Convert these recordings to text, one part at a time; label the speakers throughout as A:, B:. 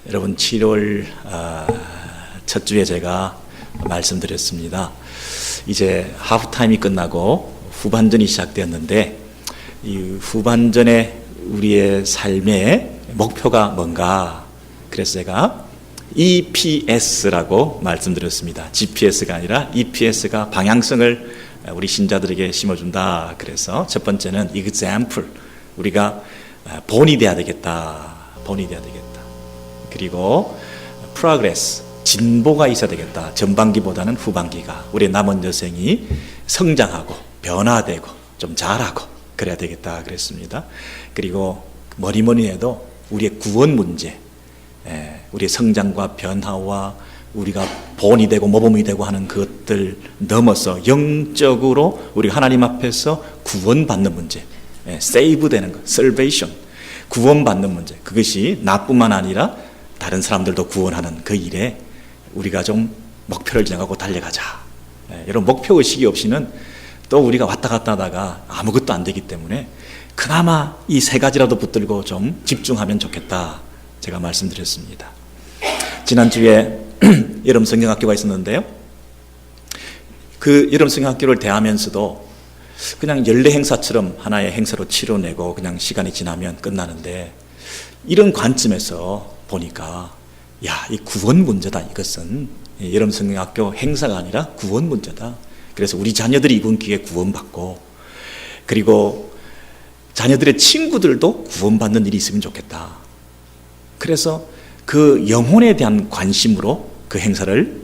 A: 여러분 7월 첫 주에 제가 말씀드렸습니다. 이제 하프타임이 끝나고 후반전이 시작되었는데 이 후반전에 우리의 삶의 목표가 뭔가, 그래서 제가 EPS라고 말씀드렸습니다. GPS가 아니라 EPS가 방향성을 우리 신자들에게 심어준다. 그래서 첫 번째는 example, 우리가 본이 돼야 되겠다. 본이 돼야 되겠다. 그리고 progress, 진보가 있어야 되겠다. 전반기보다는 후반기가 우리 남은 여생이 성장하고 변화되고 좀 잘하고 그래야 되겠다 그랬습니다. 그리고 뭐니 해도 우리의 구원 문제, 우리의 성장과 변화와 우리가 본이 되고 모범이 되고 하는 것들 넘어서 영적으로 우리가 하나님 앞에서 구원받는 문제, 세이브 되는 것, salvation, 구원받는 문제, 그것이 나뿐만 아니라 다른 사람들도 구원하는 그 일에 우리가 좀 목표를 정하고 달려가자. 이런 목표의식이 없이는 또 우리가 왔다 갔다 하다가 아무것도 안 되기 때문에 그나마 이 세 가지라도 붙들고 좀 집중하면 좋겠다, 제가 말씀드렸습니다. 지난주에 여름 성경학교가 있었는데요, 그 여름 성경학교를 대하면서도 그냥 연례 행사처럼 하나의 행사로 치러내고 그냥 시간이 지나면 끝나는데, 이런 관점에서 보니까 이 구원 문제다. 이것은 여름 성경학교 행사가 아니라 구원 문제다. 그래서 우리 자녀들이 이번 기회에 구원받고, 그리고 자녀들의 친구들도 구원받는 일이 있으면 좋겠다. 그래서 그 영혼에 대한 관심으로 그 행사를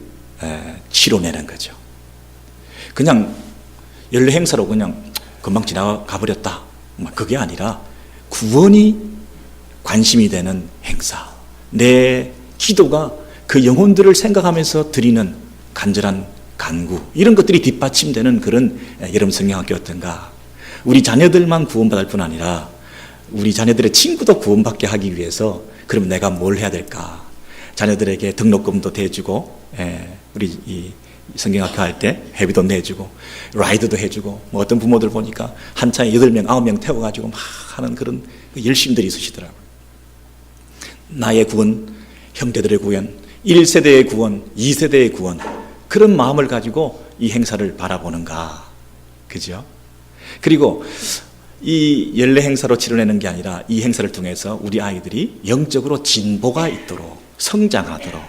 A: 치러내는 거죠. 그냥 연례 행사로 그냥 금방 지나가 버렸다, 그게 아니라 구원이 관심이 되는 행사, 내 기도가 그 영혼들을 생각하면서 드리는 간절한 간구, 이런 것들이 뒷받침되는 그런 여름 성경학교 어떤가. 우리 자녀들만 구원받을 뿐 아니라 우리 자녀들의 친구도 구원받게 하기 위해서 그럼 내가 뭘 해야 될까. 자녀들에게 등록금도 대주고, 우리 이 성경학교 할 때 회비도 내주고 라이드도 해주고, 뭐 어떤 부모들 보니까 한 차에 8명 9명 태워가지고 막 하는 그런 열심들이 있으시더라고요. 나의 구원, 형제들의 구원, 1세대의 구원, 2세대의 구원, 그런 마음을 가지고 이 행사를 바라보는가. 그죠? 그리고 이 연례 행사로 치러내는 게 아니라 이 행사를 통해서 우리 아이들이 영적으로 진보가 있도록, 성장하도록,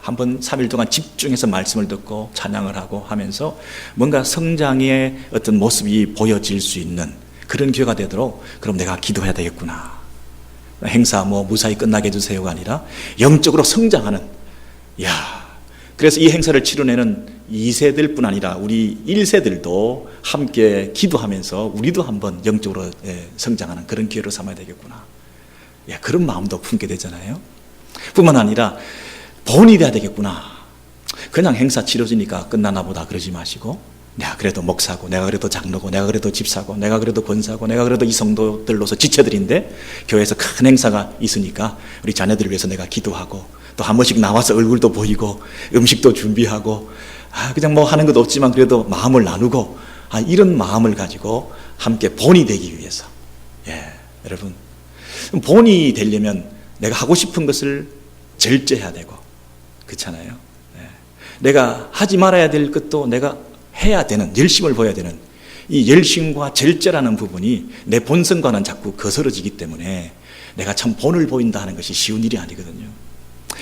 A: 한번 3일 동안 집중해서 말씀을 듣고 찬양을 하고 하면서 뭔가 성장의 어떤 모습이 보여질 수 있는 그런 기회가 되도록, 그럼 내가 기도해야 되겠구나. 행사 무사히 끝나게 해주세요가 아니라 영적으로 성장하는, 그래서 이 행사를 치러내는 2세들 뿐 아니라 우리 1세들도 함께 기도하면서 우리도 한번 영적으로 성장하는 그런 기회로 삼아야 되겠구나. 그런 마음도 품게 되잖아요. 뿐만 아니라 본이 돼야 되겠구나. 그냥 행사 치러지니까 끝나나 보다 그러지 마시고, 내가 그래도 목사고, 내가 그래도 장로고, 내가 그래도 집사고, 내가 그래도 권사고, 내가 그래도 이 성도들로서 지체들인데 교회에서 큰 행사가 있으니까 우리 자녀들을 위해서 내가 기도하고, 또 한 번씩 나와서 얼굴도 보이고 음식도 준비하고, 그냥 하는 것도 없지만 그래도 마음을 나누고, 이런 마음을 가지고 함께 본이 되기 위해서, 여러분, 본이 되려면 내가 하고 싶은 것을 절제해야 되고, 그렇잖아요. 내가 하지 말아야 될 것도 내가 해야 되는, 열심을 보여야 되는 이 열심과 절제라는 부분이 내 본성과는 자꾸 거스러지기 때문에 내가 참 본을 보인다 하는 것이 쉬운 일이 아니거든요.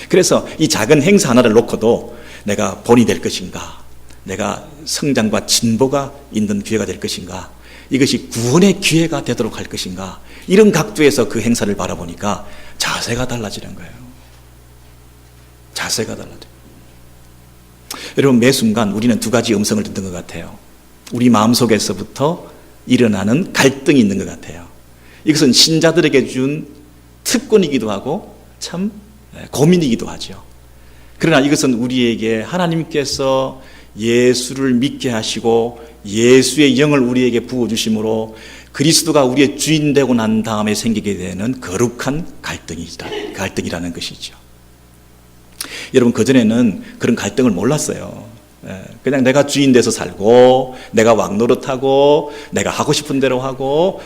A: 그래서 이 작은 행사 하나를 놓고도 내가 본이 될 것인가, 내가 성장과 진보가 있는 기회가 될 것인가, 이것이 구원의 기회가 되도록 할 것인가, 이런 각도에서 그 행사를 바라보니까 자세가 달라지는 거예요. 자세가 달라져요. 여러분, 매 순간 우리는 두 가지 음성을 듣는 것 같아요. 우리 마음속에서부터 일어나는 갈등이 있는 것 같아요. 이것은 신자들에게 준 특권이기도 하고 참 고민이기도 하죠. 그러나 이것은 우리에게 하나님께서 예수를 믿게 하시고 예수의 영을 우리에게 부어주심으로 그리스도가 우리의 주인 되고 난 다음에 생기게 되는 거룩한 갈등이라는 것이죠. 여러분, 그전에는 그런 갈등을 몰랐어요. 그냥 내가 주인 돼서 살고, 내가 왕노릇하고, 내가 하고 싶은 대로 하고,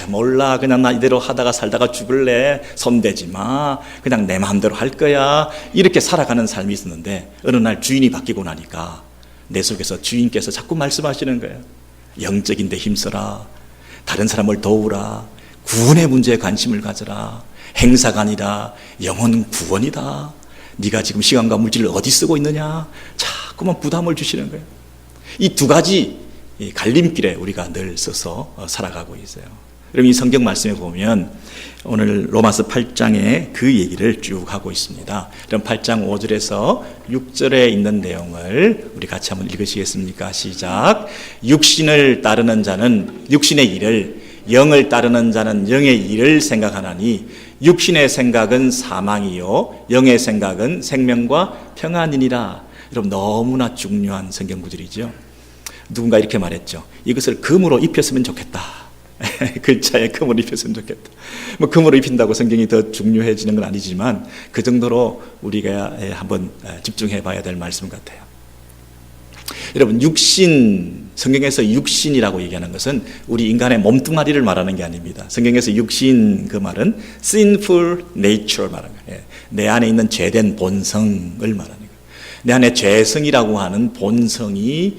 A: 몰라, 그냥 나 이대로 하다가 살다가 죽을래, 손대지 마, 그냥 내 마음대로 할 거야, 이렇게 살아가는 삶이 있었는데 어느 날 주인이 바뀌고 나니까 내 속에서 주인께서 자꾸 말씀하시는 거예요. 영적인 데 힘써라, 다른 사람을 도우라, 구원의 문제에 관심을 가져라, 행사가 아니라 영혼 구원이다, 네가 지금 시간과 물질을 어디 쓰고 있느냐, 자꾸만 부담을 주시는 거예요. 이 두 가지 갈림길에 우리가 늘 서서 살아가고 있어요. 여러분, 이 성경 말씀에 보면 오늘 로마서 8장에 그 얘기를 쭉 하고 있습니다. 그럼 8장 5절에서 6절에 있는 내용을 우리 같이 한번 읽으시겠습니까? 시작. 육신을 따르는 자는 육신의 일을, 영을 따르는 자는 영의 일을 생각하나니 육신의 생각은 사망이요 영의 생각은 생명과 평안이니라. 여러분, 너무나 중요한 성경 구절이죠. 누군가 이렇게 말했죠. 이것을 금으로 입혔으면 좋겠다. 글자에 금으로 입혔으면 좋겠다. 뭐 금으로 입힌다고 성경이 더 중요해지는 건 아니지만 그 정도로 우리가 한번 집중해 봐야 될 말씀 같아요. 여러분, 육신, 성경에서 육신이라고 얘기하는 것은 우리 인간의 몸뚱아리를 말하는 게 아닙니다. 성경에서 육신, 그 말은 sinful nature 말하는 거예요. 내 안에 있는 죄된 본성을 말하는 거예요. 내 안에 죄성이라고 하는 본성이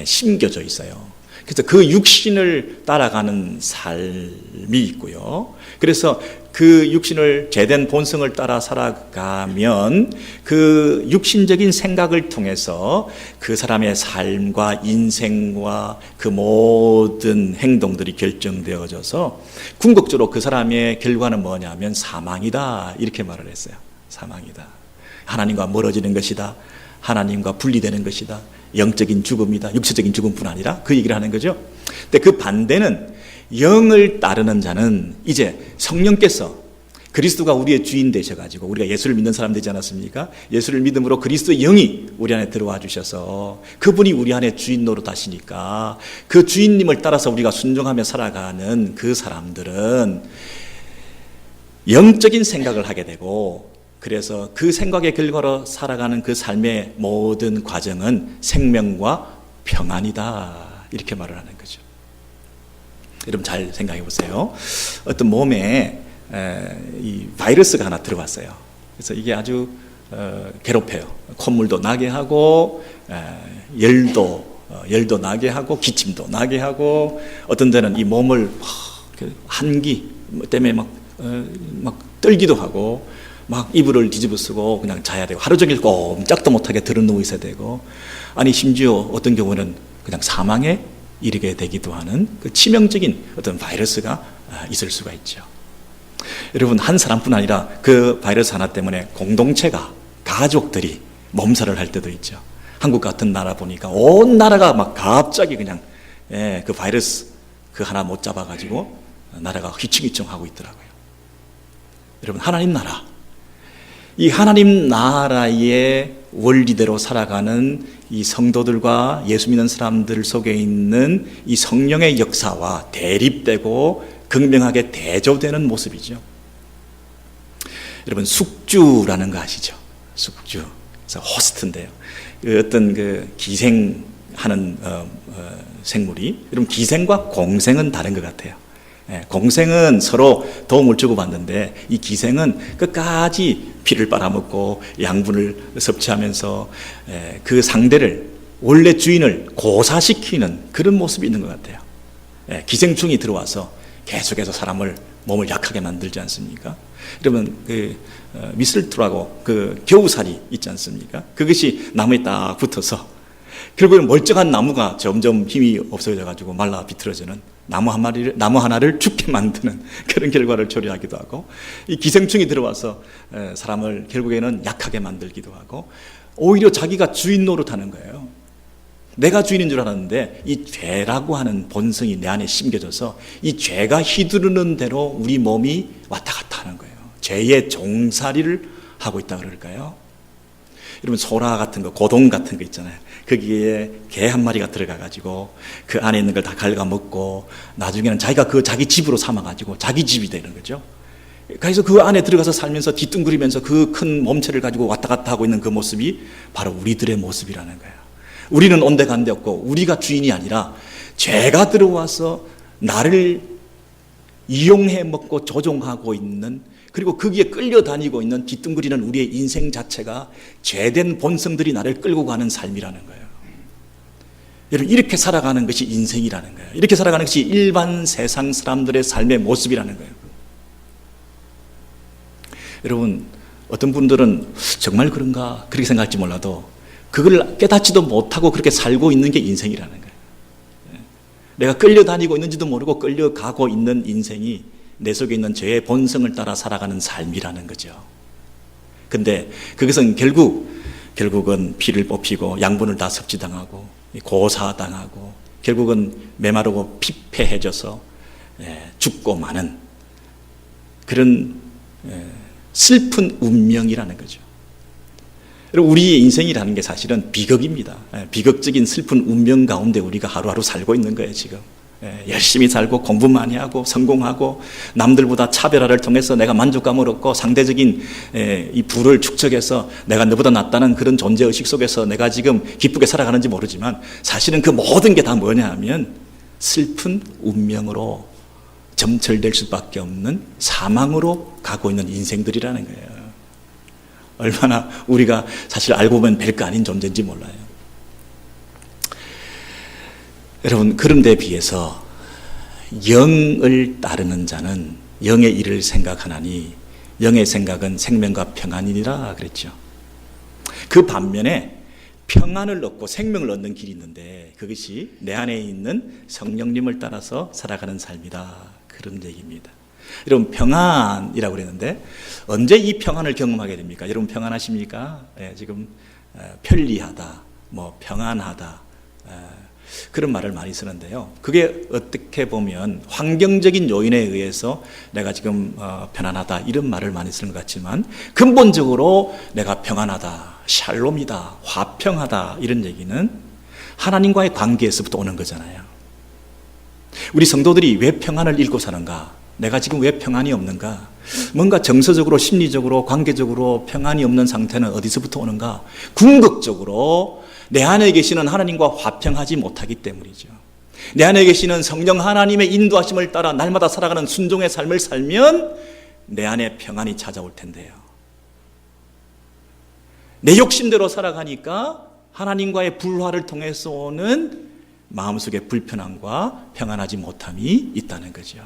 A: 심겨져 있어요. 그래서 그 육신을 따라가는 삶이 있고요. 그래서 그 육신을, 죄된 본성을 따라 살아가면 그 육신적인 생각을 통해서 그 사람의 삶과 인생과 그 모든 행동들이 결정되어져서 궁극적으로 그 사람의 결과는 뭐냐면 사망이다, 이렇게 말을 했어요. 사망이다. 하나님과 멀어지는 것이다. 하나님과 분리되는 것이다. 영적인 죽음이다. 육체적인 죽음뿐 아니라 그 얘기를 하는 거죠. 근데 그 반대는 영을 따르는 자는 이제 성령께서, 그리스도가 우리의 주인 되셔가지고 우리가 예수를 믿는 사람 되지 않았습니까? 예수를 믿음으로 그리스도의 영이 우리 안에 들어와 주셔서 그분이 우리 안에 주인 노릇하시니까 그 주인님을 따라서 우리가 순종하며 살아가는 그 사람들은 영적인 생각을 하게 되고, 그래서 그 생각의 결과로 살아가는 그 삶의 모든 과정은 생명과 평안이다, 이렇게 말을 하는 거죠. 여러분, 잘 생각해 보세요. 어떤 몸에 이 바이러스가 하나 들어왔어요. 그래서 이게 아주 괴롭혀요. 콧물도 나게 하고 열도 나게 하고 기침도 나게 하고, 어떤 데는 이 몸을 한기 때문에 막 떨기도 하고, 막 이불을 뒤집어 쓰고 그냥 자야 되고, 하루 종일 꼼짝도 못하게 들어누워 있어야 되고, 아니 심지어 어떤 경우는 그냥 사망에 이르게 되기도 하는 그 치명적인 어떤 바이러스가 있을 수가 있죠. 여러분, 한 사람뿐 아니라 그 바이러스 하나 때문에 공동체가, 가족들이 몸살을 할 때도 있죠. 한국 같은 나라 보니까 온 나라가 막 갑자기 그냥 그 바이러스 그 하나 못 잡아가지고 나라가 휘청휘청하고 있더라고요. 여러분, 하나님 나라, 이 하나님 나라의 원리대로 살아가는 이 성도들과 예수 믿는 사람들 속에 있는 이 성령의 역사와 대립되고 극명하게 대조되는 모습이죠. 여러분, 숙주라는 거 아시죠? 숙주. 그래서 호스트인데요. 어떤 그 기생하는 생물이, 여러분, 기생과 공생은 다른 것 같아요. 공생은 서로 도움을 주고받는데 이 기생은 끝까지 피를 빨아먹고 양분을 섭취하면서 그 상대를, 원래 주인을 고사시키는 그런 모습이 있는 것 같아요. 기생충이 들어와서 계속해서 사람을, 몸을 약하게 만들지 않습니까? 여러분, 그 미슬투라고 그 겨우살이 있지 않습니까? 그것이 나무에 딱 붙어서 결국은 멀쩡한 나무가 점점 힘이 없어져 가지고 말라 비틀어지는, 나무 하나를 죽게 만드는 그런 결과를 초래하기도 하고, 이 기생충이 들어와서 사람을 결국에는 약하게 만들기도 하고, 오히려 자기가 주인 노릇하는 거예요. 내가 주인인 줄 알았는데 이 죄라고 하는 본성이 내 안에 심겨져서 이 죄가 휘두르는 대로 우리 몸이 왔다 갔다 하는 거예요. 죄의 종살이를 하고 있다 그럴까요? 여러분, 소라 같은 거, 고동 같은 거 있잖아요. 거기에 개 한 마리가 들어가가지고 그 안에 있는 걸 다 갉아먹고 나중에는 자기가 그 자기 집으로 삼아가지고 자기 집이 되는 거죠. 그래서 그 안에 들어가서 살면서 뒤뚱거리면서 그 큰 몸체를 가지고 왔다 갔다 하고 있는 그 모습이 바로 우리들의 모습이라는 거예요. 우리는 온데간데 없고 우리가 주인이 아니라 죄가 들어와서 나를 이용해 먹고 조종하고 있는, 그리고 거기에 끌려다니고 있는 뒤뚱거리는 우리의 인생 자체가 죄된 본성들이 나를 끌고 가는 삶이라는 거예요. 여러분, 이렇게 살아가는 것이 인생이라는 거예요. 이렇게 살아가는 것이 일반 세상 사람들의 삶의 모습이라는 거예요. 여러분, 어떤 분들은 정말 그런가 그렇게 생각할지 몰라도 그걸 깨닫지도 못하고 그렇게 살고 있는 게 인생이라는 거예요. 내가 끌려다니고 있는지도 모르고 끌려가고 있는 인생이 내 속에 있는 죄의 본성을 따라 살아가는 삶이라는 거죠. 근데 그것은 결국은 피를 뽑히고 양분을 다 섭취당하고 고사당하고 결국은 메마르고 피폐해져서 죽고 마는 그런 슬픈 운명이라는 거죠. 우리의 인생이라는 게 사실은 비극입니다. 비극적인 슬픈 운명 가운데 우리가 하루하루 살고 있는 거예요, 지금. 열심히 살고 공부 많이 하고 성공하고 남들보다 차별화를 통해서 내가 만족감을 얻고 상대적인 이 부를 축적해서 내가 너보다 낫다는 그런 존재의식 속에서 내가 지금 기쁘게 살아가는지 모르지만 사실은 그 모든 게 다 뭐냐 하면 슬픈 운명으로 점철될 수밖에 없는 사망으로 가고 있는 인생들이라는 거예요. 얼마나 우리가 사실 알고 보면 별거 아닌 존재인지 몰라요. 여러분, 그런 데 비해서 영을 따르는 자는 영의 일을 생각하나니 영의 생각은 생명과 평안이니라 그랬죠. 그 반면에 평안을 얻고 생명을 얻는 길이 있는데 그것이 내 안에 있는 성령님을 따라서 살아가는 삶이다, 그런 얘기입니다. 여러분, 평안이라고 그랬는데 언제 이 평안을 경험하게 됩니까? 여러분, 평안하십니까? 지금 편리하다, 평안하다, 그런 말을 많이 쓰는데요. 그게 어떻게 보면 환경적인 요인에 의해서 내가 지금 편안하다 이런 말을 많이 쓰는 것 같지만 근본적으로 내가 평안하다, 샬롬이다, 화평하다 이런 얘기는 하나님과의 관계에서부터 오는 거잖아요. 우리 성도들이 왜 평안을 잃고 사는가? 내가 지금 왜 평안이 없는가? 뭔가 정서적으로, 심리적으로, 관계적으로 평안이 없는 상태는 어디서부터 오는가? 궁극적으로 내 안에 계시는 하나님과 화평하지 못하기 때문이죠. 내 안에 계시는 성령 하나님의 인도하심을 따라 날마다 살아가는 순종의 삶을 살면 내 안에 평안이 찾아올 텐데요. 내 욕심대로 살아가니까 하나님과의 불화를 통해서 오는 마음속의 불편함과 평안하지 못함이 있다는 거죠.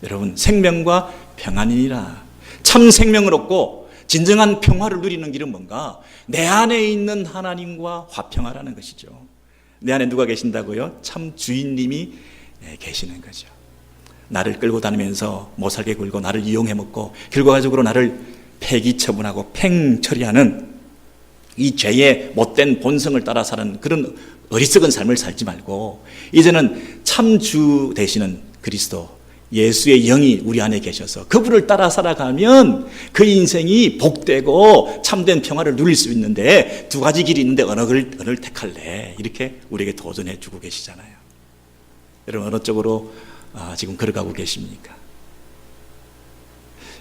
A: 여러분, 생명과 평안이니라. 참 생명을 얻고 진정한 평화를 누리는 길은 뭔가? 내 안에 있는 하나님과 화평하라는 것이죠. 내 안에 누가 계신다고요? 참 주인님이 계시는 거죠. 나를 끌고 다니면서 못살게 굴고 나를 이용해 먹고 결과적으로 나를 폐기 처분하고 팽 처리하는 이 죄의 못된 본성을 따라 사는 그런 어리석은 삶을 살지 말고 이제는 참 주 되시는 그리스도 예수의 영이 우리 안에 계셔서 그분을 따라 살아가면 그 인생이 복되고 참된 평화를 누릴 수 있는데 두 가지 길이 있는데 어느를 택할래? 이렇게 우리에게 도전해 주고 계시잖아요. 여러분, 어느 쪽으로 지금 걸어가고 계십니까?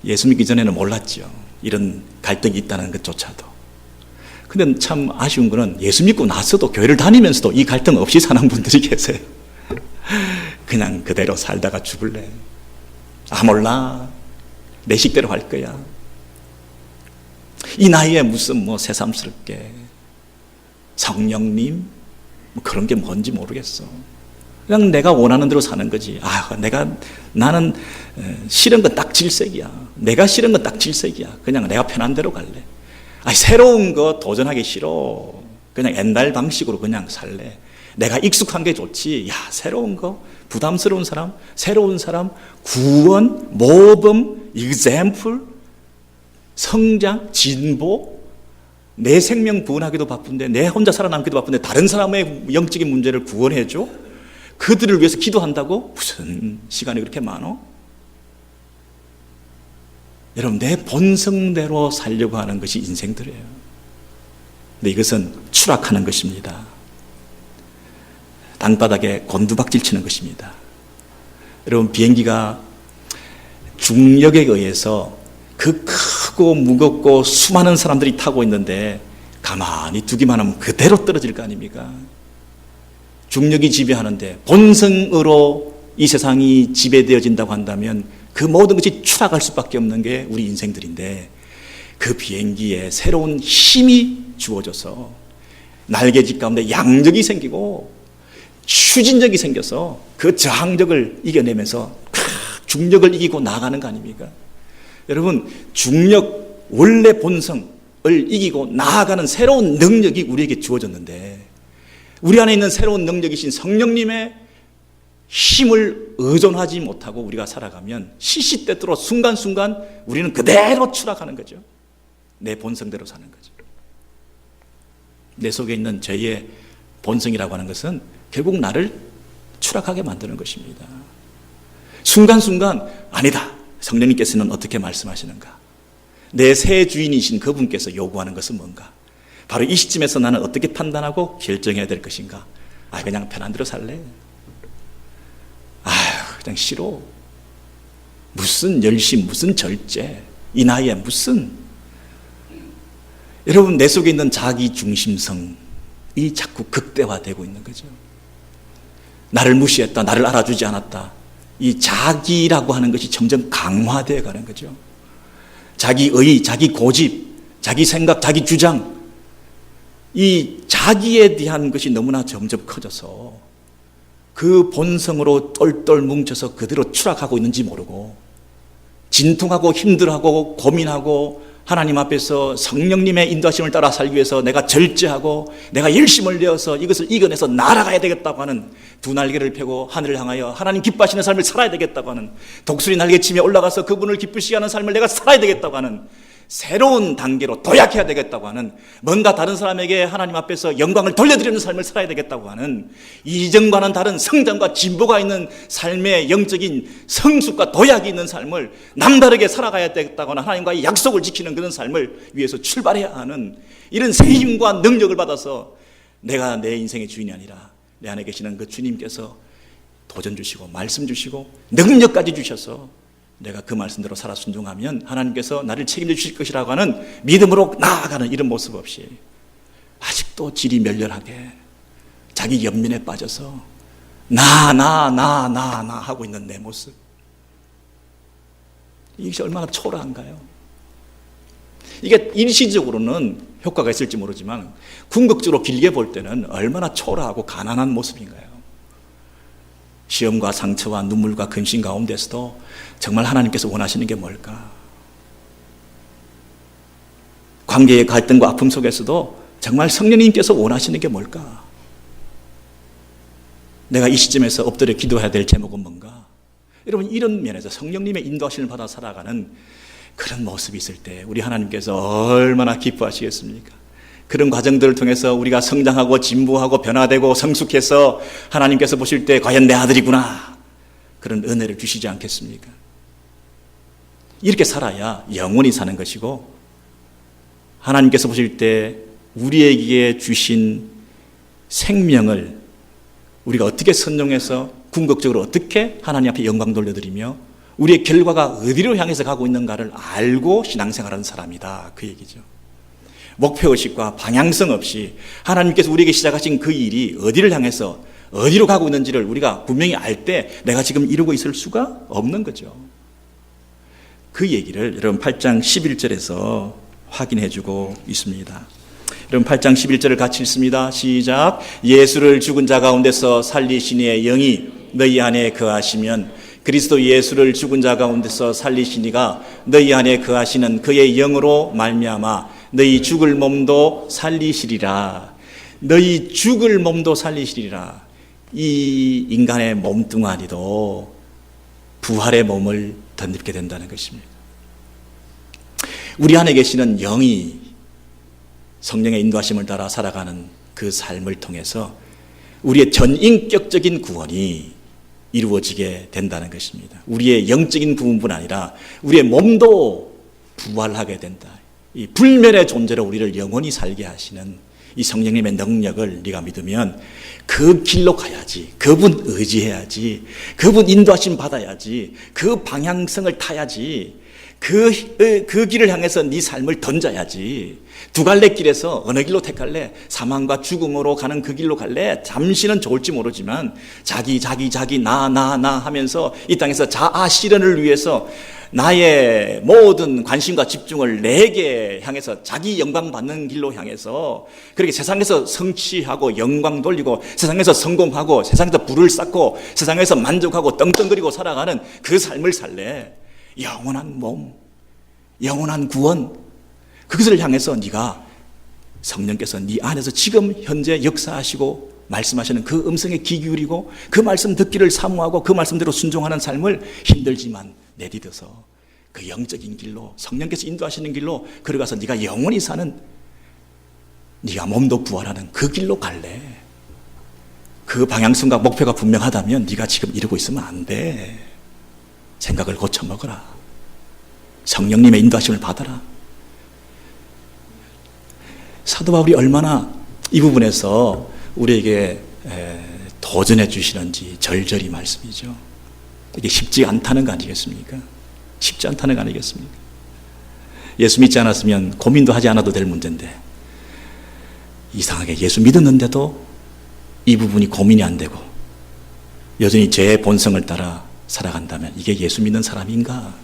A: 예수 믿기 전에는 몰랐죠. 이런 갈등이 있다는 것조차도. 근데 참 아쉬운 거는 예수 믿고 나서도 교회를 다니면서도 이 갈등 없이 사는 분들이 계세요. 그냥 그대로 살다가 죽을래. 몰라. 내 식대로 할 거야. 이 나이에 무슨 새삼스럽게 성령님 그런 게 뭔지 모르겠어. 그냥 내가 원하는 대로 사는 거지. 나는 싫은 건 딱 질색이야. 내가 싫은 건 딱 질색이야. 그냥 내가 편한 대로 갈래. 새로운 거 도전하기 싫어. 그냥 옛날 방식으로 그냥 살래. 내가 익숙한 게 좋지. 새로운 거, 부담스러운 사람, 새로운 사람, 구원, 모범, example, 성장, 진보, 내 생명 구원하기도 바쁜데, 내 혼자 살아남기도 바쁜데 다른 사람의 영적인 문제를 구원해줘? 그들을 위해서 기도한다고? 무슨 시간이 그렇게 많어? 여러분, 내 본성대로 살려고 하는 것이 인생들이에요. 근데 이것은 추락하는 것입니다. 땅바닥에 곤두박질 치는 것입니다. 여러분, 비행기가 중력에 의해서 그 크고 무겁고 수많은 사람들이 타고 있는데 가만히 두기만 하면 그대로 떨어질 거 아닙니까? 중력이 지배하는데 본성으로 이 세상이 지배되어진다고 한다면 그 모든 것이 추락할 수밖에 없는 게 우리 인생들인데, 그 비행기에 새로운 힘이 주어져서 날개짓 가운데 양력이 생기고 추진력이 생겨서 그 저항력을 이겨내면서 중력을 이기고 나가는 거 아닙니까? 여러분, 중력, 원래 본성을 이기고 나아가는 새로운 능력이 우리에게 주어졌는데, 우리 안에 있는 새로운 능력이신 성령님의 힘을 의존하지 못하고 우리가 살아가면 시시때때로 순간순간 우리는 그대로 추락하는 거죠. 내 본성대로 사는 거죠. 내 속에 있는 죄의 본성이라고 하는 것은 결국 나를 추락하게 만드는 것입니다. 순간순간 아니다. 성령님께서는 어떻게 말씀하시는가? 내 새 주인이신 그분께서 요구하는 것은 뭔가? 바로 이 시점에서 나는 어떻게 판단하고 결정해야 될 것인가? 그냥 편한 대로 살래? 그냥 싫어. 무슨 열심, 무슨 절제, 이 나이에 무슨. 여러분, 내 속에 있는 자기 중심성이 자꾸 극대화되고 있는 거죠. 나를 무시했다, 나를 알아주지 않았다. 이 자기라고 하는 것이 점점 강화되어 가는 거죠. 자기의, 자기 고집, 자기 생각, 자기 주장, 이 자기에 대한 것이 너무나 점점 커져서 그 본성으로 똘똘 뭉쳐서 그대로 추락하고 있는지 모르고 진통하고 힘들어하고 고민하고 하나님 앞에서 성령님의 인도하심을 따라 살기 위해서 내가 절제하고 내가 열심을 내어서 이것을 이겨내서 날아가야 되겠다고 하는, 두 날개를 펴고 하늘을 향하여 하나님 기뻐하시는 삶을 살아야 되겠다고 하는, 독수리 날개치며 올라가서 그분을 기쁘시게 하는 삶을 내가 살아야 되겠다고 하는 새로운 단계로 도약해야 되겠다고 하는, 뭔가 다른 사람에게 하나님 앞에서 영광을 돌려드리는 삶을 살아야 되겠다고 하는, 이전과는 다른 성장과 진보가 있는 삶의 영적인 성숙과 도약이 있는 삶을 남다르게 살아가야 되겠다고 하는, 하나님과의 약속을 지키는 그런 삶을 위해서 출발해야 하는 이런 새 힘과 능력을 받아서 내가 내 인생의 주인이 아니라 내 안에 계시는 그 주님께서 도전 주시고 말씀 주시고 능력까지 주셔서 내가 그 말씀대로 살아 순종하면 하나님께서 나를 책임져 주실 것이라고 하는 믿음으로 나아가는 이런 모습 없이 아직도 질이 멸렬하게 자기 연민에 빠져서 나 하고 있는 내 모습, 이것이 얼마나 초라한가요? 이게 일시적으로는 효과가 있을지 모르지만 궁극적으로 길게 볼 때는 얼마나 초라하고 가난한 모습인가요? 시험과 상처와 눈물과 근심 가운데서도 정말 하나님께서 원하시는 게 뭘까? 관계의 갈등과 아픔 속에서도 정말 성령님께서 원하시는 게 뭘까? 내가 이 시점에서 엎드려 기도해야 될 제목은 뭔가? 여러분, 이런 면에서 성령님의 인도하심을 받아 살아가는 그런 모습이 있을 때 우리 하나님께서 얼마나 기뻐하시겠습니까? 그런 과정들을 통해서 우리가 성장하고 진보하고 변화되고 성숙해서 하나님께서 보실 때 과연 내 아들이구나, 그런 은혜를 주시지 않겠습니까? 이렇게 살아야 영원히 사는 것이고, 하나님께서 보실 때 우리에게 주신 생명을 우리가 어떻게 선용해서 궁극적으로 어떻게 하나님 앞에 영광 돌려드리며 우리의 결과가 어디로 향해서 가고 있는가를 알고 신앙생활하는 사람이다, 그 얘기죠. 목표의식과 방향성 없이 하나님께서 우리에게 시작하신 그 일이 어디를 향해서 어디로 가고 있는지를 우리가 분명히 알 때 내가 지금 이루고 있을 수가 없는 거죠. 그 얘기를 여러분 8장 11절에서 확인해 주고 있습니다. 여러분 8장 11절을 같이 읽습니다. 시작. 예수를 죽은 자 가운데서 살리신 이의 영이 너희 안에 거하시면 그리스도 예수를 죽은 자 가운데서 살리신 이가 너희 안에 거하시는 그의 영으로 말미암아 너희 죽을 몸도 살리시리라. 너희 죽을 몸도 살리시리라. 이 인간의 몸뚱아리도 부활의 몸을 덧입게 된다는 것입니다. 우리 안에 계시는 영이 성령의 인도하심을 따라 살아가는 그 삶을 통해서 우리의 전인격적인 구원이 이루어지게 된다는 것입니다. 우리의 영적인 부분뿐 아니라 우리의 몸도 부활하게 된다. 이 불멸의 존재로 우리를 영원히 살게 하시는 이 성령님의 능력을 네가 믿으면 그 길로 가야지, 그분 의지해야지, 그분 인도하심 받아야지, 그 방향성을 타야지, 그 길을 향해서 네 삶을 던져야지. 두 갈래 길에서 어느 길로 택할래? 사망과 죽음으로 가는 그 길로 갈래? 잠시는 좋을지 모르지만 자기 나 하면서 이 땅에서 자아 실현을 위해서 나의 모든 관심과 집중을 내게 향해서 자기 영광 받는 길로 향해서 그렇게 세상에서 성취하고 영광 돌리고 세상에서 성공하고 세상에서 부를 쌓고 세상에서 만족하고 떵떵거리고 살아가는 그 삶을 살래? 영원한 몸, 영원한 구원, 그것을 향해서 네가 성령께서 네 안에서 지금 현재 역사하시고 말씀하시는 그 음성에 귀 기울이고 그 말씀 듣기를 사모하고 그 말씀대로 순종하는 삶을 힘들지만 내딛어서 그 영적인 길로 성령께서 인도하시는 길로 걸어가서 네가 영원히 사는, 네가 몸도 부활하는 그 길로 갈래. 그 방향성과 목표가 분명하다면 네가 지금 이러고 있으면 안 돼. 생각을 고쳐먹어라. 성령님의 인도하심을 받아라. 사도 바울이 얼마나 이 부분에서 우리에게 도전해 주시는지 절절히 말씀이죠. 이게 쉽지 않다는 거 아니겠습니까? 쉽지 않다는 거 아니겠습니까? 예수 믿지 않았으면 고민도 하지 않아도 될 문제인데 이상하게 예수 믿었는데도 이 부분이 고민이 안 되고 여전히 죄의 본성을 따라 살아간다면 이게 예수 믿는 사람인가?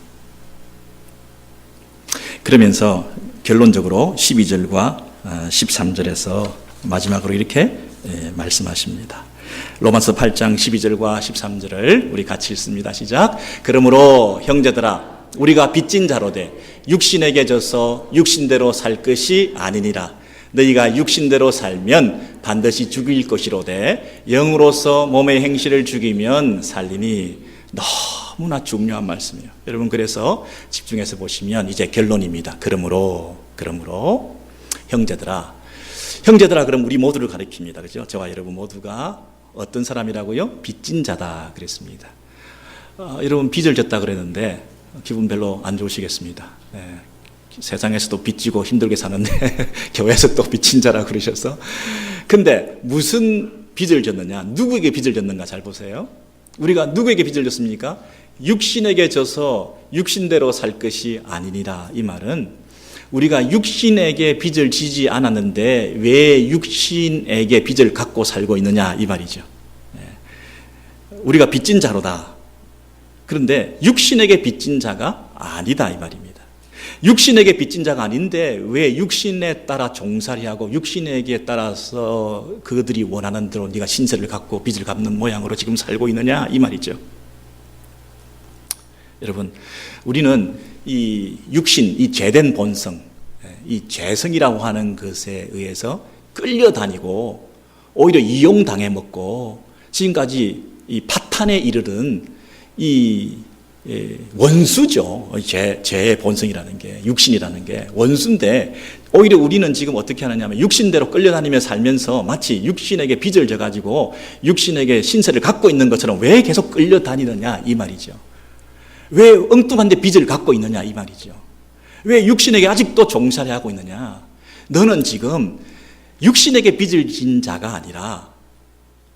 A: 그러면서 결론적으로 12절과 13절에서 마지막으로 이렇게 말씀하십니다. 로마서 8장 12절과 13절을 우리 같이 읽습니다. 시작. 그러므로 형제들아 우리가 빚진 자로되 육신에게 져서 육신대로 살 것이 아니니라. 너희가 육신대로 살면 반드시 죽일 것이로되 영으로서 몸의 행실을 죽이면 살리니. 너무나 중요한 말씀이에요. 여러분 그래서 집중해서 보시면 이제 결론입니다. 그러므로 형제들아 그럼 우리 모두를 가리킵니다. 그죠? 저와 여러분 모두가 어떤 사람이라고요? 빚진 자다 그랬습니다. 여러분 빚을 졌다 그랬는데 기분 별로 안 좋으시겠습니다. 네. 세상에서도 빚지고 힘들게 사는데 교회에서 또 빚진 자라 그러셔서. 근데 무슨 빚을 졌느냐? 누구에게 빚을 졌는가 잘 보세요. 우리가 누구에게 빚을 졌습니까? 육신에게 져서 육신대로 살 것이 아니니라. 이 말은 우리가 육신에게 빚을 지지 않았는데 왜 육신에게 빚을 갖고 살고 있느냐 이 말이죠. 우리가 빚진 자로다. 그런데 육신에게 빚진 자가 아니다 이 말입니다. 육신에게 빚진 자가 아닌데 왜 육신에 따라 종살이하고 육신에게 따라서 그들이 원하는 대로 네가 신세를 갖고 빚을 갚는 모양으로 지금 살고 있느냐 이 말이죠. 여러분 우리는 이 육신, 이 죄된 본성, 이 죄성이라고 하는 것에 의해서 끌려다니고 오히려 이용당해 먹고 지금까지 이 파탄에 이르른 이 원수죠. 죄의 본성이라는 게, 육신이라는 게 원수인데 오히려 우리는 지금 어떻게 하느냐면 육신대로 끌려다니며 살면서 마치 육신에게 빚을 져가지고 육신에게 신세를 갖고 있는 것처럼 왜 계속 끌려다니느냐 이 말이죠. 왜 엉뚱한데 빚을 갖고 있느냐 이 말이죠. 왜 육신에게 아직도 종살이하고 있느냐. 너는 지금 육신에게 빚을 진 자가 아니라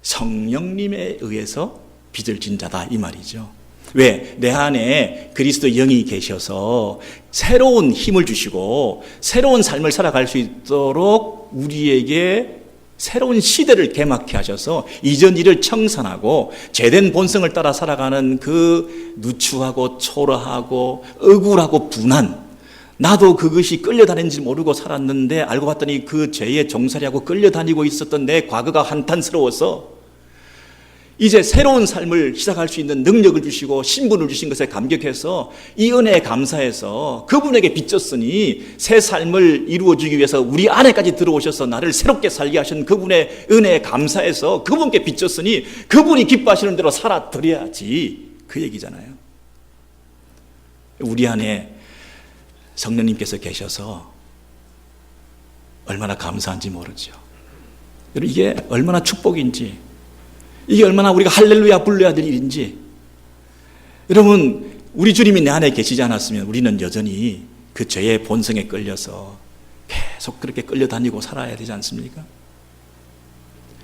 A: 성령님에 의해서 빚을 진 자다 이 말이죠. 왜? 내 안에 그리스도 영이 계셔서 새로운 힘을 주시고 새로운 삶을 살아갈 수 있도록 우리에게 새로운 시대를 개막해 하셔서 이전 일을 청산하고 죄된 본성을 따라 살아가는 그 누추하고 초라하고 억울하고 분한, 나도 그것이 끌려다니는지 모르고 살았는데 알고 봤더니 그 죄의 종살이하고 끌려다니고 있었던 내 과거가 한탄스러워서 이제 새로운 삶을 시작할 수 있는 능력을 주시고 신분을 주신 것에 감격해서 이 은혜에 감사해서 그분에게 빚졌으니 새 삶을 이루어주기 위해서 우리 안에까지 들어오셔서 나를 새롭게 살게 하신 그분의 은혜에 감사해서 그분께 빚졌으니 그분이 기뻐하시는 대로 살아드려야지 그 얘기잖아요. 우리 안에 성령님께서 계셔서 얼마나 감사한지 모르죠. 이게 얼마나 축복인지, 이게 얼마나 우리가 할렐루야 불러야 될 일인지. 여러분 우리 주님이 내 안에 계시지 않았으면 우리는 여전히 그 죄의 본성에 끌려서 계속 그렇게 끌려다니고 살아야 되지 않습니까?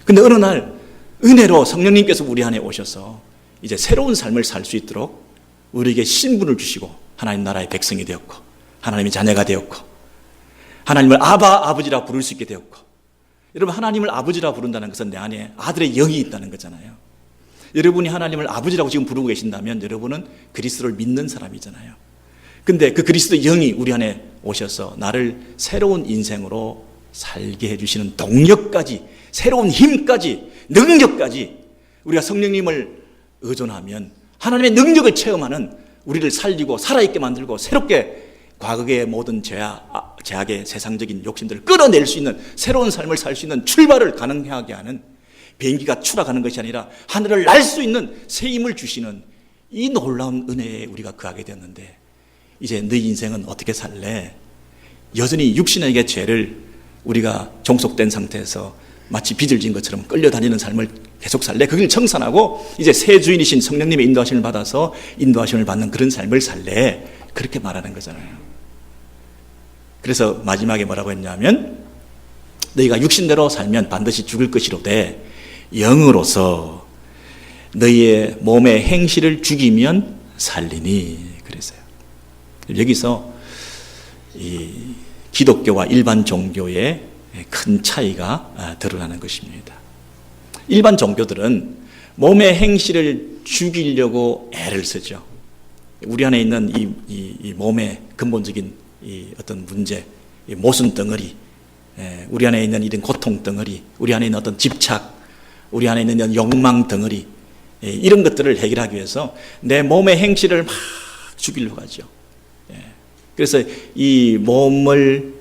A: 근데 어느 날 은혜로 성령님께서 우리 안에 오셔서 이제 새로운 삶을 살 수 있도록 우리에게 신분을 주시고 하나님 나라의 백성이 되었고 하나님의 자녀가 되었고 하나님을 아버지라 부를 수 있게 되었고, 여러분 하나님을 아버지라 부른다는 것은 내 안에 아들의 영이 있다는 거잖아요. 여러분이 하나님을 아버지라고 지금 부르고 계신다면 여러분은 그리스도를 믿는 사람이잖아요. 근데 그 그리스도 영이 우리 안에 오셔서 나를 새로운 인생으로 살게 해주시는 동력까지, 새로운 힘까지, 능력까지, 우리가 성령님을 의존하면 하나님의 능력을 체험하는, 우리를 살리고 살아있게 만들고 새롭게 과거의 모든 죄악의 세상적인 욕심들을 끌어낼 수 있는 새로운 삶을 살 수 있는 출발을 가능하게 하는, 비행기가 추락하는 것이 아니라 하늘을 날 수 있는 새 힘을 주시는 이 놀라운 은혜에 우리가 거하게 되었는데, 이제 너희 인생은 어떻게 살래? 여전히 육신에게 죄를 우리가 종속된 상태에서 마치 빚을 진 것처럼 끌려다니는 삶을 계속 살래? 그 길 청산하고 이제 새 주인이신 성령님의 인도하심을 받아서 인도하심을 받는 그런 삶을 살래? 그렇게 말하는 거잖아요. 그래서 마지막에 뭐라고 했냐면, 너희가 육신대로 살면 반드시 죽을 것이로되 영으로서 너희의 몸의 행실을 죽이면 살리니. 그랬어요. 여기서 이 기독교와 일반 종교의 큰 차이가 드러나는 것입니다. 일반 종교들은 몸의 행실을 죽이려고 애를 쓰죠. 우리 안에 있는 이 몸의 근본적인 이 어떤 문제, 이 모순 덩어리, 우리 안에 있는 이런 고통 덩어리, 우리 안에 있는 어떤 집착, 우리 안에 있는 욕망 덩어리, 이런 것들을 해결하기 위해서 내 몸의 행실을 막 죽이려고 하죠. 그래서 이 몸을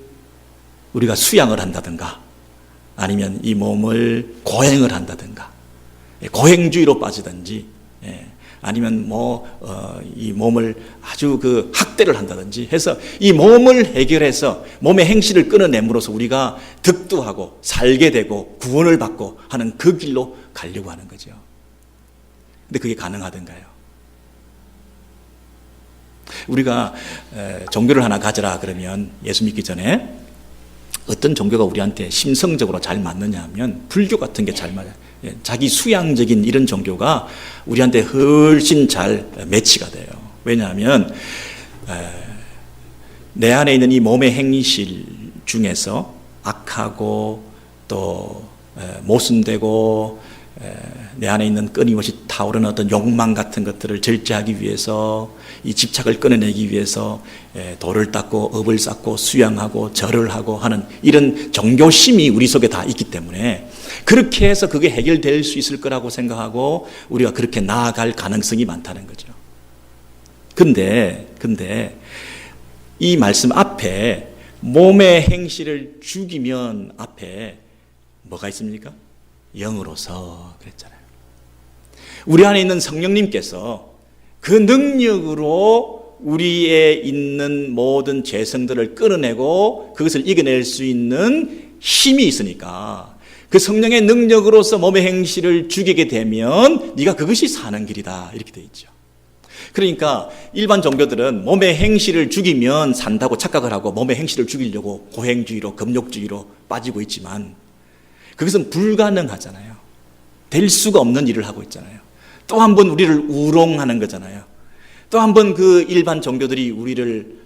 A: 우리가 수양을 한다든가, 아니면 이 몸을 고행을 한다든가, 고행주의로 빠지든지, 아니면 이 몸을 아주 그 학대를 한다든지 해서 이 몸을 해결해서 몸의 행실을 끊어냄으로써 우리가 득도하고 살게 되고 구원을 받고 하는 그 길로 가려고 하는 거죠. 근데 그게 가능하던가요? 우리가 종교를 하나 가져라 그러면 예수 믿기 전에 어떤 종교가 우리한테 심성적으로 잘 맞느냐 하면 불교 같은 게 잘 맞아요. 자기 수양적인 이런 종교가 우리한테 훨씬 잘 매치가 돼요. 왜냐하면 내 안에 있는 이 몸의 행실 중에서 악하고 또 모순되고 내 안에 있는 끊임없이 타오르는 어떤 욕망 같은 것들을 절제하기 위해서, 이 집착을 끊어내기 위해서 돌을 닦고 업을 쌓고 수양하고 절을 하고 하는 이런 종교심이 우리 속에 다 있기 때문에 그렇게 해서 그게 해결될 수 있을 거라고 생각하고 우리가 그렇게 나아갈 가능성이 많다는 거죠. 근데 이 말씀 앞에 몸의 행실을 죽이면 앞에 뭐가 있습니까? 영으로서 그랬잖아요. 우리 안에 있는 성령님께서 그 능력으로 우리에 있는 모든 죄성들을 끌어내고 그것을 이겨낼 수 있는 힘이 있으니까 그 성령의 능력으로서 몸의 행실을 죽이게 되면 네가 그것이 사는 길이다, 이렇게 돼 있죠. 그러니까 일반 종교들은 몸의 행실을 죽이면 산다고 착각을 하고 몸의 행실을 죽이려고 고행주의로, 금욕주의로 빠지고 있지만 그것은 불가능하잖아요. 될 수가 없는 일을 하고 있잖아요. 또 한 번 우리를 우롱하는 거잖아요. 또 한 번 그 일반 종교들이 우리를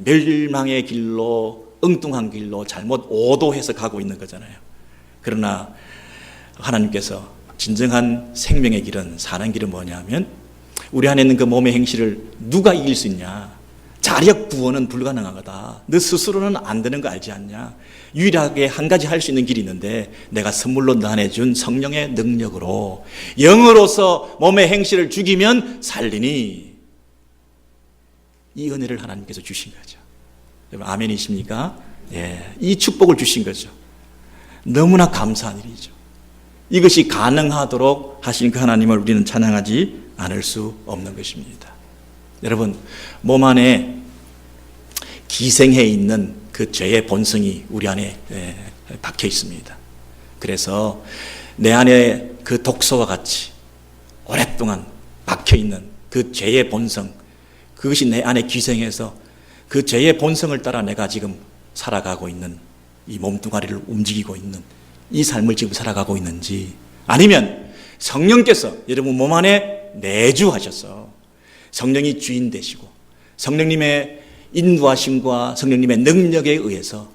A: 멸망의 길로, 엉뚱한 길로 잘못 오도해서 가고 있는 거잖아요. 그러나 하나님께서 진정한 생명의 길은, 사는 길은 뭐냐면 우리 안에 있는 그 몸의 행실을 누가 이길 수 있냐? 자력 구원은 불가능하다. 너 스스로는 안 되는 거 알지 않냐? 유일하게 한 가지 할 수 있는 길이 있는데 내가 선물로 너 안에 준 성령의 능력으로 영으로서 몸의 행실을 죽이면 살리니, 이 은혜를 하나님께서 주신 거죠. 여러분 아멘이십니까? 예, 이 축복을 주신 거죠. 너무나 감사한 일이죠. 이것이 가능하도록 하신 그 하나님을 우리는 찬양하지 않을 수 없는 것입니다. 여러분 몸 안에 기생해 있는 그 죄의 본성이 우리 안에 박혀 있습니다. 그래서 내 안에 그 독소와 같이 오랫동안 박혀 있는 그 죄의 본성, 그것이 내 안에 기생해서 그 죄의 본성을 따라 내가 지금 살아가고 있는, 이 몸뚱아리를 움직이고 있는 이 삶을 지금 살아가고 있는지, 아니면 성령께서 여러분 몸 안에 내주하셔서 성령이 주인 되시고 성령님의 인도하심과 성령님의 능력에 의해서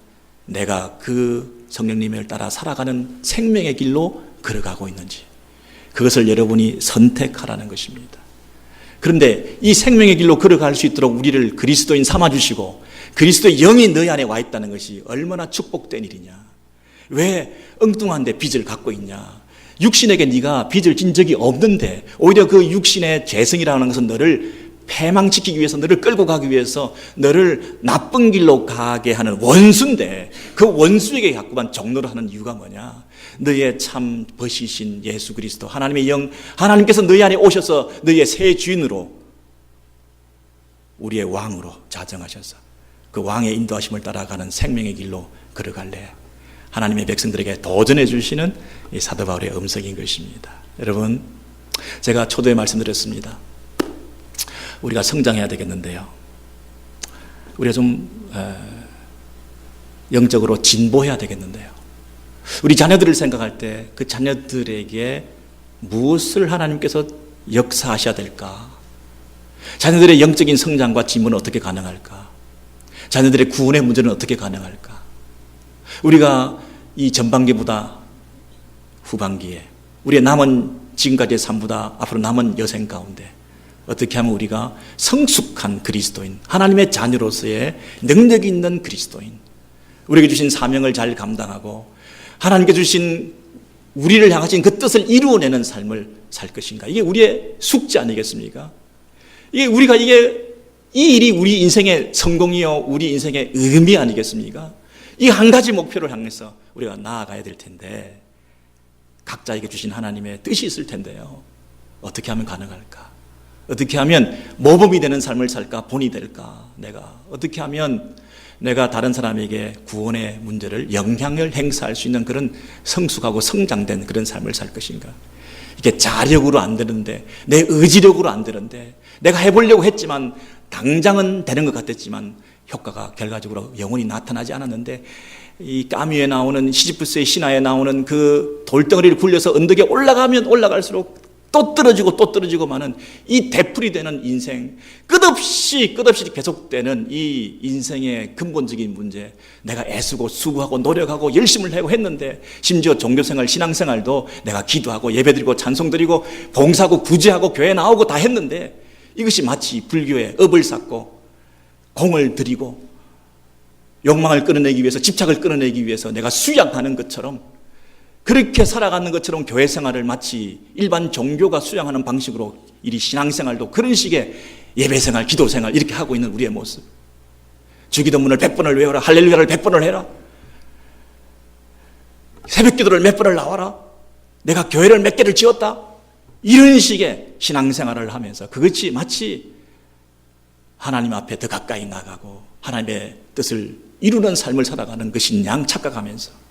A: 내가 그 성령님을 따라 살아가는 생명의 길로 걸어가고 있는지, 그것을 여러분이 선택하라는 것입니다. 그런데 이 생명의 길로 걸어갈 수 있도록 우리를 그리스도인 삼아주시고 그리스도의 영이 너희 안에 와 있다는 것이 얼마나 축복된 일이냐. 왜 엉뚱한데 빚을 갖고 있냐. 육신에게 네가 빚을 진 적이 없는데 오히려 그 육신의 죄성이라는 것은 너를 패망시키기 위해서, 너를 끌고 가기 위해서 너를 나쁜 길로 가게 하는 원수인데, 그 원수에게 자꾸만 종로를 하는 이유가 뭐냐. 너의 참 버시신 예수 그리스도 하나님의 영, 하나님께서 너희 안에 오셔서 너희의 새 주인으로, 우리의 왕으로 자정하셔서 그 왕의 인도하심을 따라가는 생명의 길로 걸어갈래. 하나님의 백성들에게 도전해 주시는 이 사도 바울의 음성인 것입니다. 여러분, 제가 초도에 말씀드렸습니다. 우리가 성장해야 되겠는데요. 우리가 좀 영적으로 진보해야 되겠는데요. 우리 자녀들을 생각할 때 그 자녀들에게 무엇을 하나님께서 역사하셔야 될까? 자녀들의 영적인 성장과 진보는 어떻게 가능할까? 자녀들의 구원의 문제는 어떻게 가능할까? 우리가 이 전반기보다 후반기에, 우리의 남은 지금까지의 삶보다 앞으로 남은 여생 가운데 어떻게 하면 우리가 성숙한 그리스도인, 하나님의 자녀로서의 능력이 있는 그리스도인, 우리에게 주신 사명을 잘 감당하고 하나님께 주신 우리를 향하신 그 뜻을 이루어내는 삶을 살 것인가. 이게 우리의 숙제 아니겠습니까? 이 일이 우리 인생의 성공이요, 우리 인생의 의미 아니겠습니까? 이 한 가지 목표를 향해서 우리가 나아가야 될 텐데, 각자에게 주신 하나님의 뜻이 있을 텐데요. 어떻게 하면 가능할까? 어떻게 하면 모범이 되는 삶을 살까? 본이 될까? 내가 어떻게 하면 내가 다른 사람에게 구원의 문제를 영향을 행사할 수 있는 그런 성숙하고 성장된 그런 삶을 살 것인가? 이게 자력으로 안 되는데, 내 의지력으로 안 되는데, 내가 해보려고 했지만 당장은 되는 것 같았지만 효과가 결과적으로 영원히 나타나지 않았는데, 이 까미에 나오는 시지프스의 신화에 나오는 그 돌덩어리를 굴려서 언덕에 올라가면 올라갈수록 또 떨어지고만은 이 되풀이 되는 인생, 끝없이 계속되는 이 인생의 근본적인 문제, 내가 애쓰고 수고하고 노력하고 열심을 하고 했는데, 심지어 종교생활, 신앙생활도 내가 기도하고 예배드리고 찬송드리고 봉사하고 구제하고 교회 나오고 다 했는데, 이것이 마치 불교의 업을 쌓고 공을 들이고 욕망을 끌어내기 위해서, 집착을 끌어내기 위해서 내가 수양하는 것처럼, 그렇게 살아가는 것처럼 교회 생활을 마치 일반 종교가 수양하는 방식으로, 이 신앙생활도 그런 식의 예배생활, 기도생활 이렇게 하고 있는 우리의 모습. 주기도문을 100번을 외워라, 할렐루야를 100번을 해라, 새벽기도를 몇 번을 나와라, 내가 교회를 몇 개를 지었다, 이런 식의 신앙생활을 하면서 그것이 마치 하나님 앞에 더 가까이 나가고 하나님의 뜻을 이루는 삶을 살아가는 것인 양 착각하면서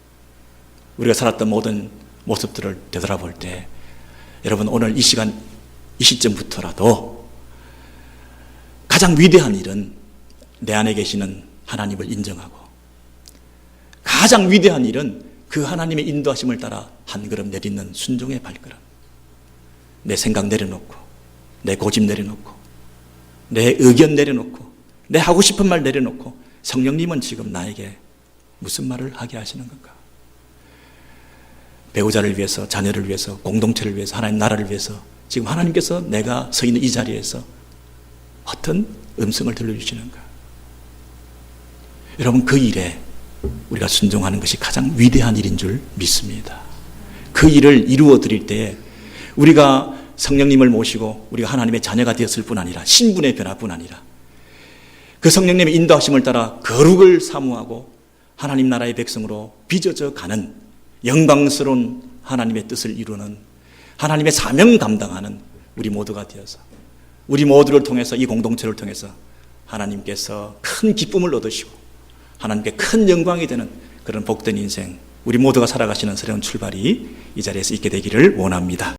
A: 우리가 살았던 모든 모습들을 되돌아볼 때, 여러분, 오늘 이 시간, 이 시점부터라도 가장 위대한 일은 내 안에 계시는 하나님을 인정하고, 가장 위대한 일은 그 하나님의 인도하심을 따라 한 걸음 내딛는 순종의 발걸음. 내 생각 내려놓고, 내 고집 내려놓고, 내 의견 내려놓고, 내 하고 싶은 말 내려놓고, 성령님은 지금 나에게 무슨 말을 하게 하시는 건가? 배우자를 위해서, 자녀를 위해서, 공동체를 위해서, 하나님 나라를 위해서 지금 하나님께서 내가 서 있는 이 자리에서 어떤 음성을 들려주시는가? 여러분, 그 일에 우리가 순종하는 것이 가장 위대한 일인 줄 믿습니다. 그 일을 이루어 드릴 때에 우리가 성령님을 모시고 우리가 하나님의 자녀가 되었을 뿐 아니라, 신분의 변화뿐 아니라 그 성령님의 인도하심을 따라 거룩을 사모하고 하나님 나라의 백성으로 빚어져 가는 영광스러운 하나님의 뜻을 이루는, 하나님의 사명 감당하는 우리 모두가 되어서, 우리 모두를 통해서, 이 공동체를 통해서 하나님께서 큰 기쁨을 얻으시고 하나님께 큰 영광이 되는 그런 복된 인생, 우리 모두가 살아가시는 새로운 출발이 이 자리에서 있게 되기를 원합니다.